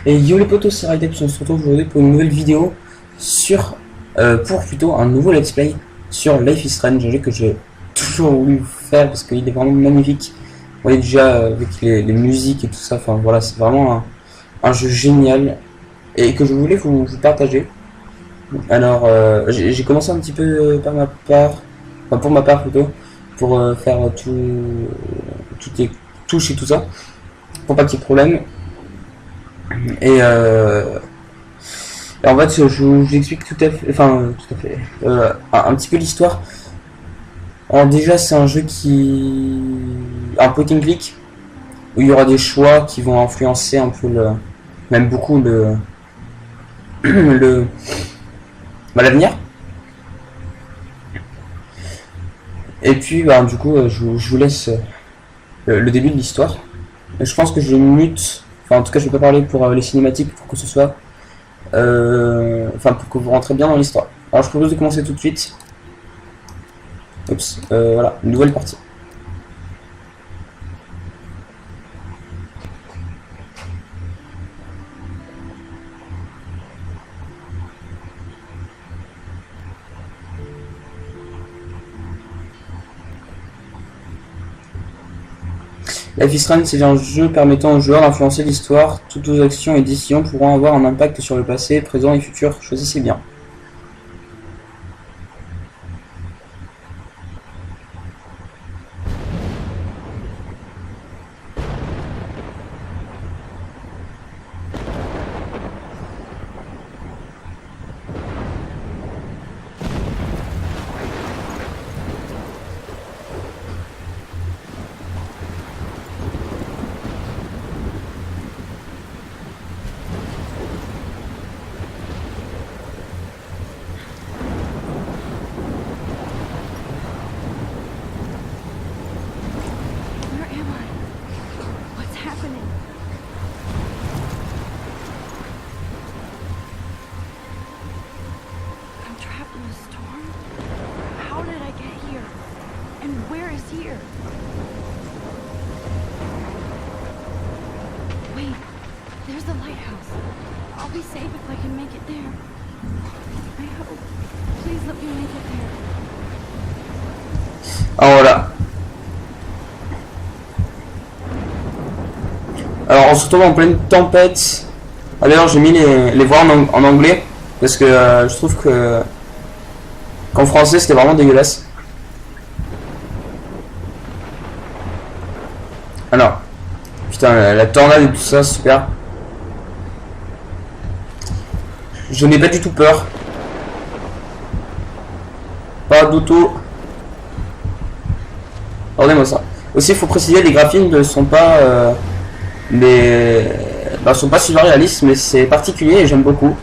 Et yo les potos, c'est Rideps, on se retrouve aujourd'hui pour une nouvelle vidéo sur, pour plutôt un nouveau let's play sur Life is Strange, un jeu que j'ai toujours voulu faire parce qu'il est vraiment magnifique. Vous voyez déjà avec les musiques et tout ça, enfin voilà, c'est vraiment un jeu génial et que je voulais vous partager. Alors j'ai commencé un petit peu par ma part, enfin pour ma part plutôt, pour faire toutes les touches et tout ça, pour pas qu'il y ait de problème. Et en fait, je vous explique tout à fait, un petit peu l'histoire. Alors déjà, c'est un jeu un point and click, où il y aura des choix qui vont influencer un peu même beaucoup l'avenir. Et puis, du coup, je vous laisse le début de l'histoire. Je pense que je mute, enfin en tout cas, je vais pas parler pour les cinématiques pour que ce soit, pour que vous rentrez bien dans l'histoire. Alors, je propose de commencer tout de suite. Oups, voilà, une nouvelle partie. Life is Strange, c'est un jeu permettant aux joueurs d'influencer l'histoire. Toutes vos actions et décisions pourront avoir un impact sur le passé, présent et futur. Choisissez bien. Here. Wait, there's the lighthouse. I'll be safe if I can make it there. I hope. Please let me make it there. Alors voilà. Alors on se retrouve en pleine tempête. Ah, d'ailleurs j'ai mis les voix en anglais parce que je trouve que qu'en français c'était vraiment dégueulasse. Alors, putain, la tornade et tout ça, super. Je n'ai pas du tout peur. Pas du tout. Regardez-moi ça. Aussi, il faut préciser, les graphismes ne sont pas sont pas super réalistes, mais c'est particulier et j'aime beaucoup.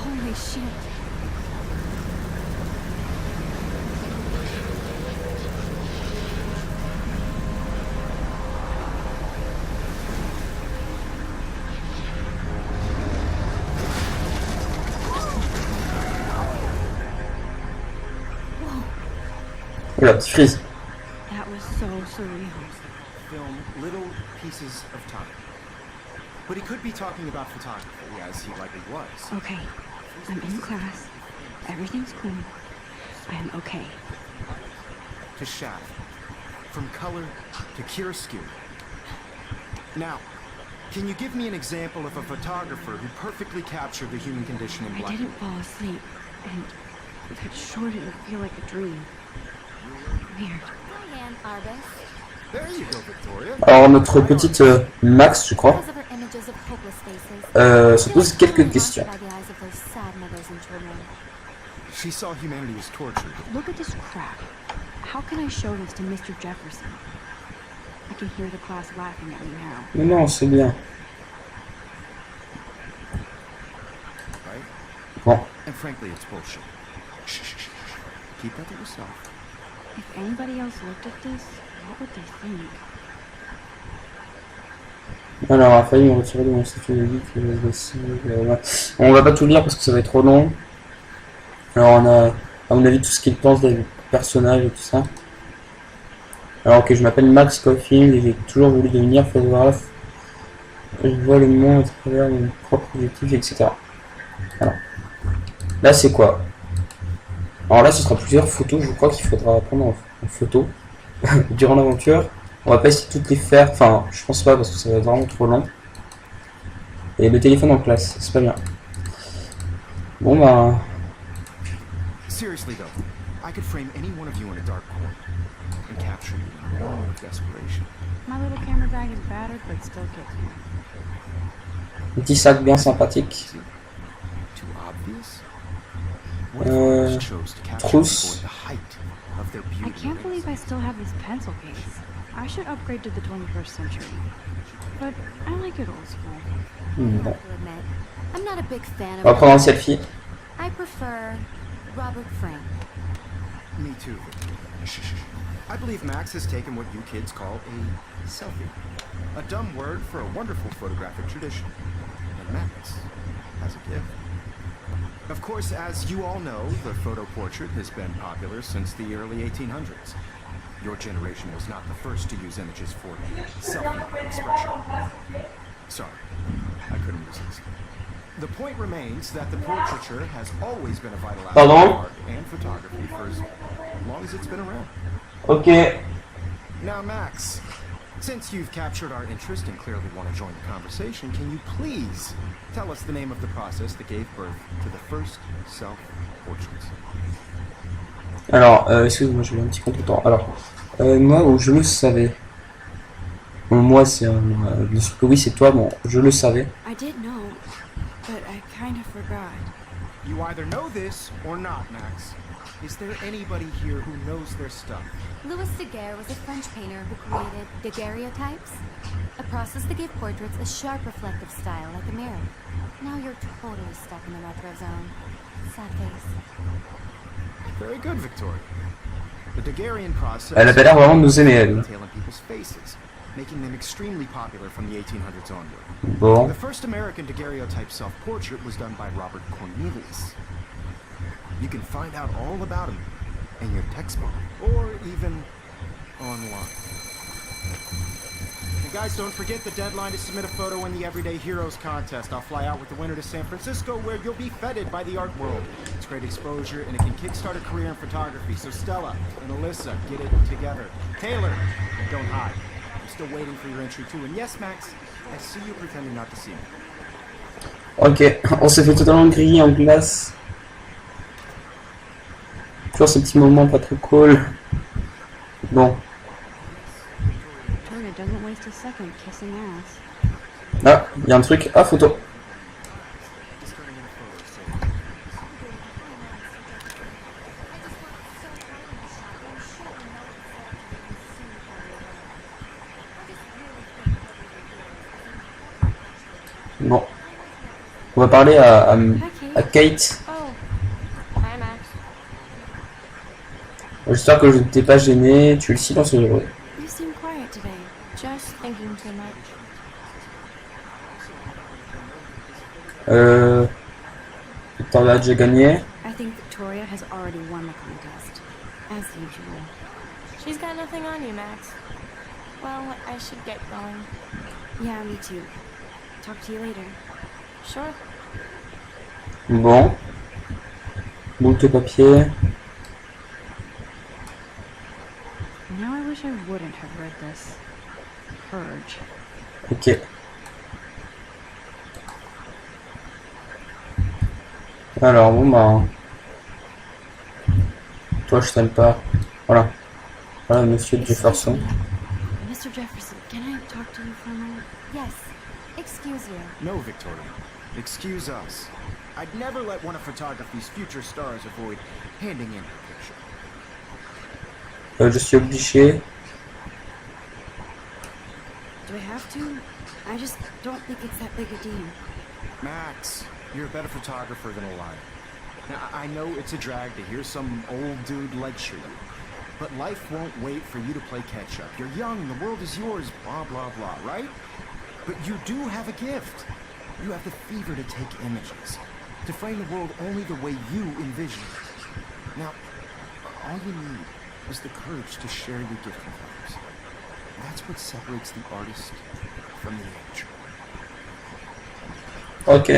Holy shit. Oula, petit freeze. That was so surreal. Film little pieces of time. But he could be talking about photography, as he likely was. Okay, I'm in class. Everything's cool. I am okay. To shadow. From color to chiaroscuro. Now, can you give me an example of a photographer who perfectly captured the human condition in I black? didn't fall asleep, and that sure didn't feel like a dream. Weird. There you go, Victoria. Alors notre petite Max, je crois, se pose quelques questions. She saw humanity as tortured. Look at this crap. How can I show this to Mr. Jefferson? I can hear the class laughing at me now. Mais non, c'est bien. Right? Bon. And frankly, it's bullshit. Shh, shh, shh, shh. Keep that to yourself. If anybody else looked at this, what would they think? Alors, a failli me retirer de mon statut de geek. On va pas tout lire parce que ça va être trop long. Alors, on a, à mon avis, tout ce qu'il pense des personnages et tout ça. Alors que je m'appelle Max Caulfield et j'ai toujours voulu devenir photographe. Je vois le monde à travers mon propre objectif, etc. Alors, là c'est quoi? Alors là ce sera plusieurs photos, je crois qu'il faudra prendre en photo durant l'aventure. On va pas essayer de toutes les faire, enfin je pense pas parce que ça va être vraiment trop long. Et le téléphone en classe, c'est pas bien. Bon bah... Seriously though, I could frame any one of you in a dark corner and capture you in a moment of desperation. My little camera bag is battered, but still gets me. Un petit sac bien sympathique. Too obvious? What if artists chose to capture trousse. people at the height of their beauty? I can't believe I still have this pencil case. I should upgrade to the 21st century. But I like it old school. Bon. To admit, I'm not a big fan On va of prendre un selfie. I prefer Robert Frank. Me too. Shh, shh, shh. I believe Max has taken what you kids call a selfie. A dumb word for a wonderful photographic tradition. And Max has a gift. Of course, as you all know, the photo portrait has been popular since the early 1800s. Your generation was not the first to use images for selfie expression. Sorry, I couldn't resist. The point remains that the portraiture has always been a vital aspect of Pardon? art and photography for as long as it's been around. Ok. Now, Max, since you've captured our interest and clearly want to join the conversation, can you please tell us the name of the process that gave birth to the first self-portraits? Alors, excuse-moi, je vais un petit contretemps. Alors, moi, où je le savais. Bon, moi, c'est bien sûr que oui, c'est toi, bon, je le savais. I did know, but I kind of forgot. You either know this or not, Max. Is there anybody here who knows their stuff? Louis Daguerre was a French painter who created daguerreotypes, a process that gave portraits a sharp reflective style like a mirror. Now you're totally stuck in the retro zone. Sad face. Very good, Victoria. The Daguerrean process Elle avait l'air vraiment de nous aimer, elle. detail in people's faces, making them extremely popular from the 1800s onward. Bon. The first American daguerreotype self-portrait was done by Robert Cornelius. You can find out all about him in your textbook, or even online. And guys, don't forget the deadline to submit a photo in the Everyday Heroes contest. I'll fly out with the winner to San Francisco, where you'll be feted by the art world. It's great exposure, and it can kickstart a career in photography. So Stella and Alyssa, get it together. Taylor, don't hide. I'm still waiting for your entry too. And yes, Max, I see you pretending not to see me. Ok, on s'est fait totalement griller en glace. Toujours ce petit moment pas trop cool. Bon. Victoria doesn't waste a second kissing ass. Ah, il y a un truc. Ah, photo. Bon. On va parler à Kate. Oh, hi Max. J'espère que je ne t'ai pas gêné. Tu es le silence heureux. You seem quiet today. Just thinking too much. Victoria a déjà gagné. I think Victoria has already won the contest, as usual. She's got nothing on you, Max. Well, I should get going. Yeah, me too. Talk to you later. Sure. Bon. Boule de papier. Now I wish I wouldn't have read this. Purge. Ok. Alors, bon bah... Toi, je t'aime pas. Voilà. Voilà, monsieur Jefferson. Mr. Jefferson, can I talk to you for a moment? Yes. Excuse you. No, Victoria. Excuse us. I'd never let one of photography's future stars avoid handing in her picture. Je suis obligé. Do I have to? I just don't think it's that big a deal. Max, you're a better photographer than a liar. Now, I know it's a drag to hear some old dude lecture you, but life won't wait for you to play catch up. You're young, the world is yours, blah, blah, blah, right? But you do have a gift. You have the fever to take images, to frame the world only the way you envision it. Now, all you need is the courage to share your gift with others. That's what separates the artist from the amateur. Ok.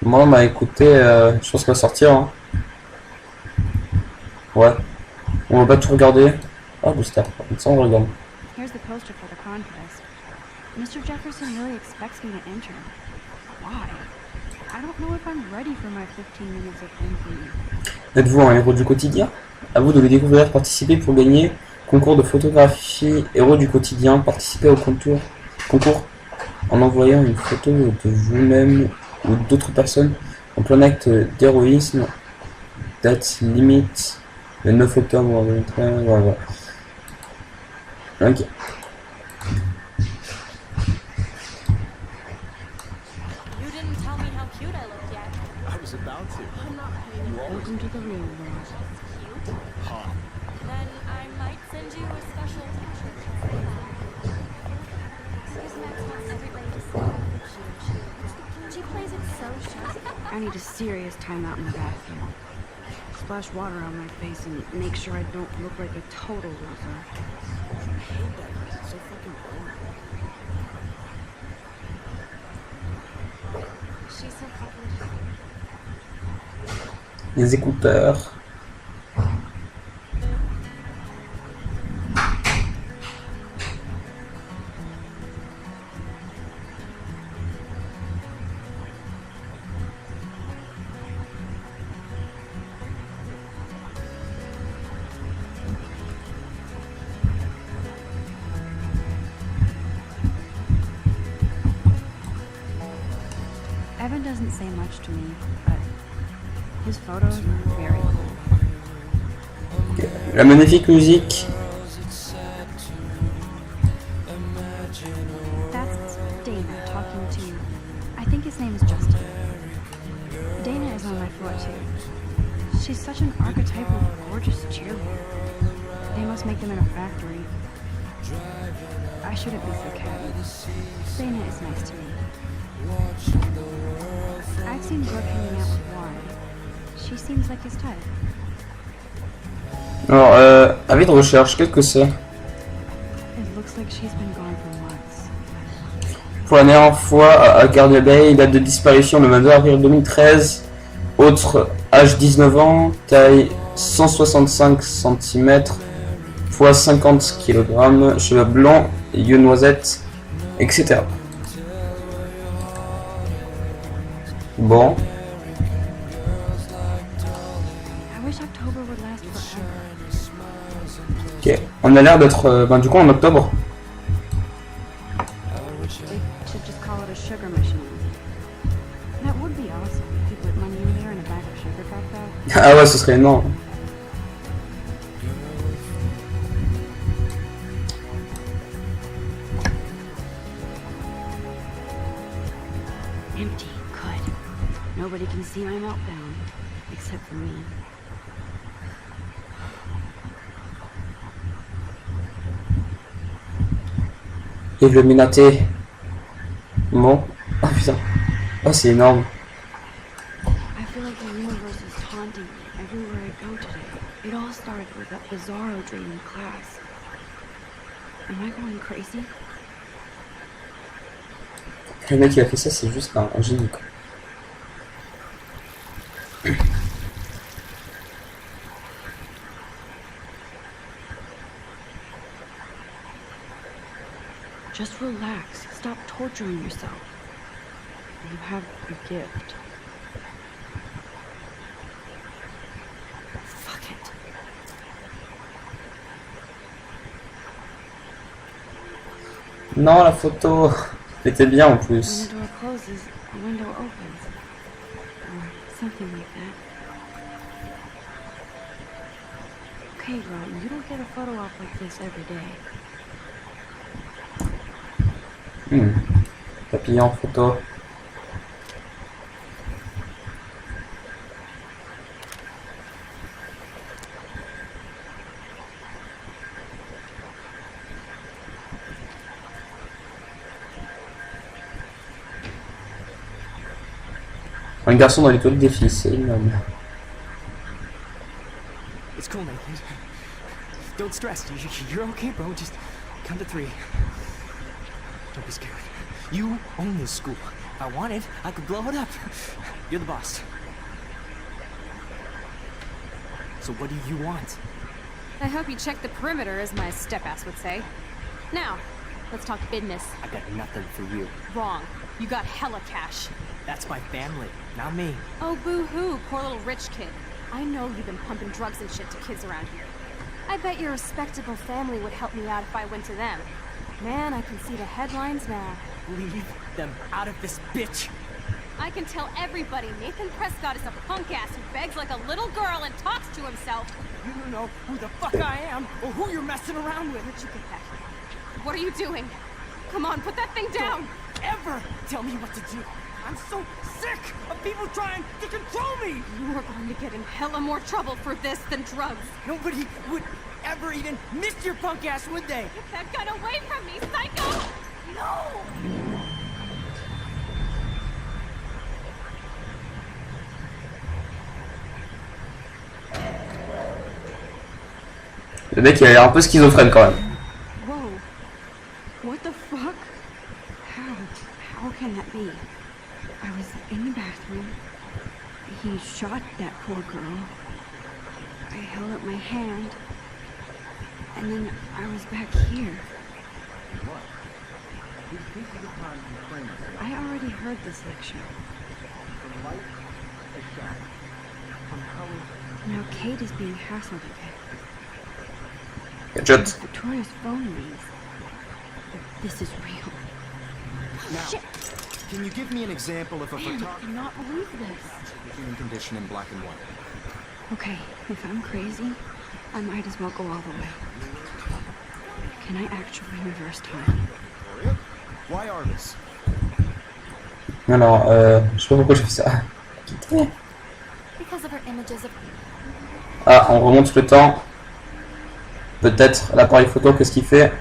Bon, bah écoutez, je pense qu'on va sortir. Hein. Ouais. On va pas tout regarder. Ah, booster. Comme ça, on regarde. Here's the poster for the contest. Mr. Jefferson really expects me to enter. Why? I don't know if I'm ready for my 15 minutes of infamy. Êtes-vous un héros du quotidien? À vous de le découvrir, participez pour gagner. Concours de photographie, héros du quotidien, participez au concours en envoyant une photo de vous-même ou d'autres personnes en plein acte d'héroïsme. Date limite le 9 octobre 2013. Voilà. Ok. You didn't tell me how cute I looked yet. I was about to. Welcome to the real world. Cute? Hot. Then I might send you a special t-shirt. Excuse Max wants everybody to see how cute she is. She plays it so sharp. I need a serious timeout in the bathroom. Splash water on my face and make sure I don't look like a total loser. I hate that because it's so fucking boring. She's so popular. Les écouteurs. Evan doesn't say much to me, but his photos are very cool. La magnifique musique. That's Dana talking to you. I think his name is Justin. Dana is on my floor too. She's such an archetypal, gorgeous cheerleader. They must make them in a factory. I shouldn't be so catty. Dana is nice to me. I've seen Brooke hanging out with Warren. She seems like his type. Alors, avis de recherche, qu'est-ce que c'est? It looks like she's been gone for months. Pour la dernière fois à Cardiac Bay, date de disparition le 22 avril 2013. Autre, âge 19 ans, taille 165 cm, poids 50 kg, cheveux blancs, yeux noisettes, etc. Bon, I wish October would last forever. ok. On a l'air d'être du coup en octobre. They should just call it a sugar machine. That would be awesome if you put money in there and a bag of sugar popped out. Ah ouais, ce serait énorme. Empty. Good. Nobody can see my meltdown. Except for me. Illuminaté. Bon. Ah putain. Ah, c'est énorme. I feel like the universe is taunting me everywhere I go today. It all started with that bizarro dream in class. Am I going crazy? Le mec qui a fait ça, c'est juste un génie, quoi. Just relax. Stop torturing yourself. You have a gift. Fuck it. Non, la photo. Elle était bien en When plus. the door closes, a window opens. Or something like that. Okay, Ron, you don't get a photo op like this every day. Papillon en photo. Un garçon dans les toilettes des filles, c'est énorme. It's cool, Nathan. Don't stress. You're okay, bro. Just count to 3. Don't be scared. You own this school. If I wanted, I could blow it up. You're the boss. So what do you want? I hope you check the perimeter, as my step-ass would say. Now, let's talk business. I got nothing for you. Wrong. You got hella cash. That's my family, not me. Oh, boo-hoo, poor little rich kid. I know you've been pumping drugs and shit to kids around here. I bet your respectable family would help me out if I went to them. Man, I can see the headlines now. Leave them out of this bitch. I can tell everybody Nathan Prescott is a punk ass who begs like a little girl and talks to himself. You don't know who the fuck I am or who you're messing around with. Where'd you get that? What are you doing? Come on, put that thing down! Ever tell me what to do. I'm so sick of people trying to control me. You are going to get in hella more trouble for this than drugs. Nobody would ever even miss your punk ass, would they? Get that gun away from me, psycho! No! Le mec il a l'air un peu schizophrène quand même. Whoa. What the fuck? How can that be? I was in the bathroom. He shot that poor girl. I held up my hand. And then I was back here. I already heard this lecture. Now Kate is being hassled again. Gadget. Victoria's phone rings. This is real. Now, can you give me an example of a Man, I photographer cannot believe this. the human condition in black and white? Okay, if I'm crazy, I might as well go all the way. Can I actually reverse time? Victoria? Why Argus? Alors, je sais pas pourquoi j'ai fait ça. Because of her images of Ah, on remonte le temps. Peut-être l'appareil photo, qu'est-ce qu'il fait?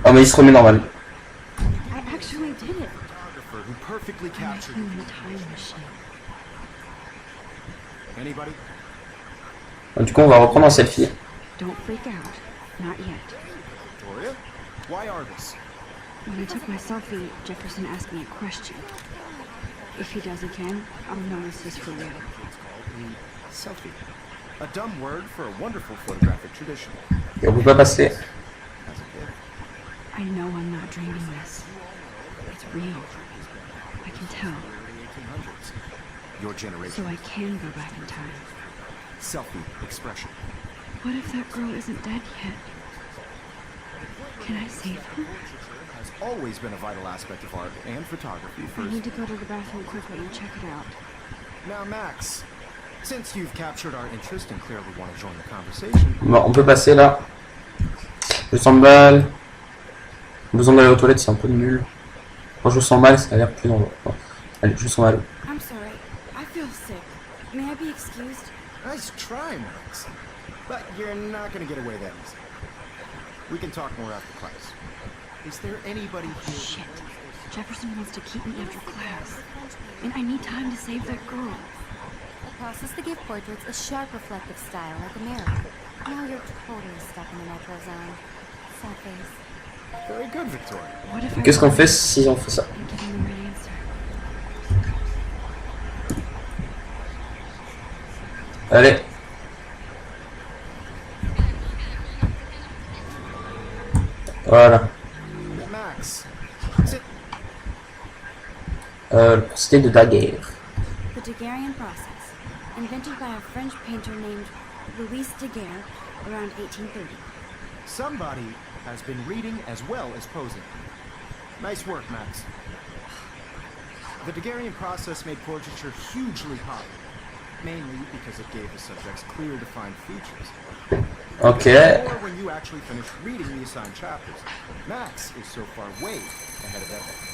Oh mais il se remet normal. I actually did it. Photographer who perfectly I'm captured. actually in the time machine. Anybody? Du coup on va reprendre en selfie. Don't freak out. Not yet. Victoria? Why Argus? When I took my selfie, Jefferson asked me a question. If he does again, I'll know this is for real. Selfie. A dumb word for a wonderful photographic tradition. Et on peut pas passer. As a kid. I know I'm not dreaming this. It's real. I can tell. 1800s. Your So generation. I can go back in time. Selfie expression. What if that girl isn't dead yet? Can I save her? Has always been a vital aspect of art and photography I first. need to go to the bathroom quickly and check it out. Now, Max, since you've captured our interest and clearly want to join the conversation, Bon, on peut passer là. 200 balles. Besoin d'aller aux toilettes, c'est un peu nul. Quand je sens mal, ça a l'air plus dangereux. Bon. Allez, je sens mal. I'm sorry. I feel sick. May I be excused? nice try, Max. But you're not going to get away that easy. We can talk more after class. Is there anybody here? Shit. Jefferson wants to keep me after class. And I need time to save that girl. the process to give portraits a sharp reflective style like a mirror. Now you're totally stuck in the metro zone. Sad face. Very good, Victoria. What if I Qu'est-ce qu'on fait si on fait ça? and give him the right answer? Allez. Voilà. Max, sit. Le procédé de Daguerre. The Daguerrean process, invented by a French painter named Louis Daguerre around 1830. Somebody has been reading as well as posing. Nice work, Max. The Daguerrean process made portraiture hugely popular, mainly because it gave the subjects clear, defined features. Ok. Or when you actually finished reading the assigned chapters. Max is so far way ahead of everyone.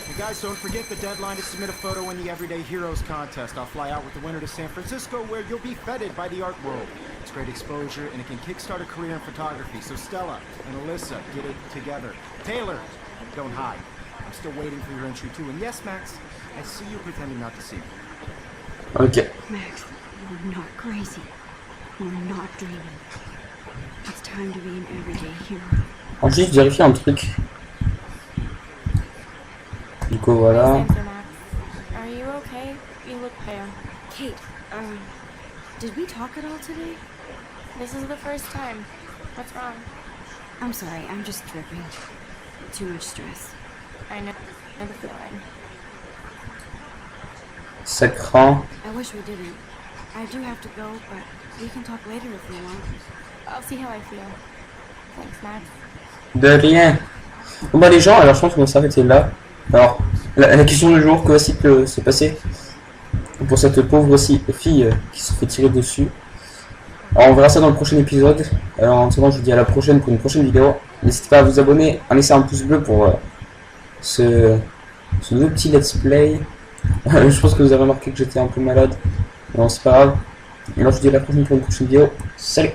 And guys, don't forget the deadline to submit a photo in the Everyday Heroes contest. I'll fly out with the winner to San Francisco, where you'll be feted by the art world. It's great exposure, and it can kickstart a career in photography. So Stella and Alyssa, get it together. Taylor, don't hide. I'm still waiting for your entry too. And yes, Max, I see you pretending not to see me. Ok. Max, you're not crazy. You're not dreaming. It's time to be an everyday hero. Alors juste vérifier un truc. Du coup voilà. Thanks, Max. Are you okay? You look pale. Kate, did we talk at all today? This is the first time. What's wrong? I'm sorry, I'm just tripping. Too much stress. I know the feeling. Ça craint. I wish we didn't. I do have to go, but we can talk later if you want. I'll see how I feel. Thanks, Max. De rien. Bon bah les gens, alors je pense qu'on va s'arrêter là. Alors, la question du jour, que va-t-il se passer pour cette pauvre fille qui se fait tirer dessus? Alors on verra ça dans le prochain épisode. Alors en attendant, je vous dis à la prochaine pour une prochaine vidéo. N'hésitez pas à vous abonner, à laisser un pouce bleu pour ce nouveau petit let's play. Je pense que vous avez remarqué que j'étais un peu malade. Non, c'est pas grave. Alors je vous dis à la prochaine pour une prochaine vidéo. Salut!